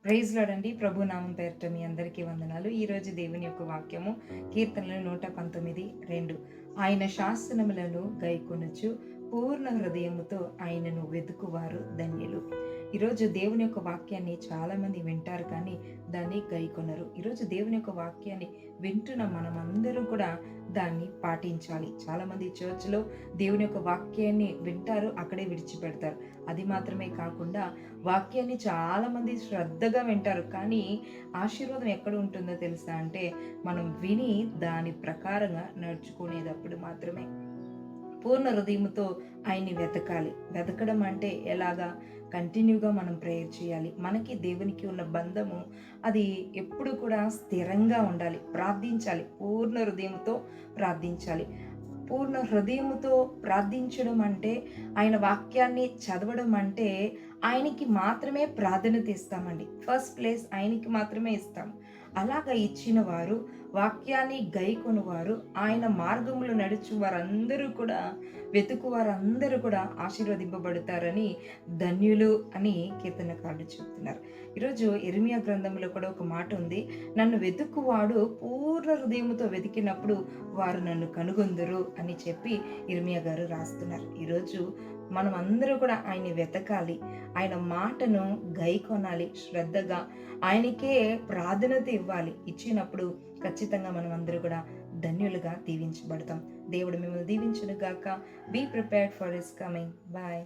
Praise lord అండి. ప్రభు నామం పేరిట మీ అందరికీ వందనాలు. ఈరోజు దేవుని యొక్క వాక్యము కీర్తనలు 119:2. ఆయన శాసనములను గైకొనుచు పూర్ణ హృదయముతో ఆయనను వెతుకువారు ధన్యులు. ఈరోజు దేవుని యొక్క వాక్యాన్ని చాలామంది వింటారు కానీ దాన్ని గైకొనరు. ఈరోజు దేవుని యొక్క వాక్యాన్ని వింటున్న మనమందరం కూడా దాన్ని పాటించాలి. చాలామంది చర్చ్లో దేవుని యొక్క వాక్యాన్ని వింటారు, అక్కడే విడిచిపెడతారు. అది మాత్రమే కాకుండా వాక్యాన్ని చాలామంది శ్రద్ధగా వింటారు, కానీ ఆశీర్వాదం ఎక్కడ ఉంటుందో తెలుసా అంటే మనం విని దాని ప్రకారంగా నడుచుకునేటప్పుడు మాత్రమే. పూర్ణ హృదయంతో ఆయన్ని వెతకాలి. వెతకడం అంటే ఎలాగా? కంటిన్యూగా మనం ప్రేయర్ చేయాలి. మనకి దేవునికి ఉన్న బంధము అది ఎప్పుడు కూడా స్థిరంగా ఉండాలి. ప్రార్థించాలి, పూర్ణ హృదయంతో ప్రార్థించాలి. పూర్ణ హృదయముతో ప్రార్థించడం అంటే ఆయన వాక్యాన్ని చదవడం అంటే ఆయనకి మాత్రమే ప్రాధాన్యత ఇస్తామండి. ఫస్ట్ ప్లేస్ ఆయనకి మాత్రమే ఇస్తాం. అలాగా ఇచ్చిన వారు, వాక్యాన్ని గైకొనువారు, ఆయన మార్గములు నడుచు వారందరూ కూడా, వెతుకు వారందరూ కూడా ఆశీర్వదింపబడతారని ధన్యులు అని కీర్తనకారుడు చెప్తున్నారు. ఈరోజు ఇర్మియా గ్రంథంలో కూడా ఒక మాట ఉంది, నన్ను వెతుకువాడు పూర్ణ హృదయముతో వెతికినప్పుడు వారు నన్ను కనుగొందురు అని చెప్పి ఇర్మియా గారు రాస్తున్నారు. ఈరోజు మనం అందరూ కూడా ఆయన్ని వెతకాలి, ఆయన మాటను గైకొనాలి, శ్రద్ధగా ఆయనకే ప్రాధాన్యత ఇవ్వాలి. ఇచ్చినప్పుడు ఖచ్చితంగా మనం అందరూ కూడా ధన్యులుగా దీవించబడతాం. దేవుడు మిమ్మల్ని దీవించును గాక. Be prepared for his coming. Bye.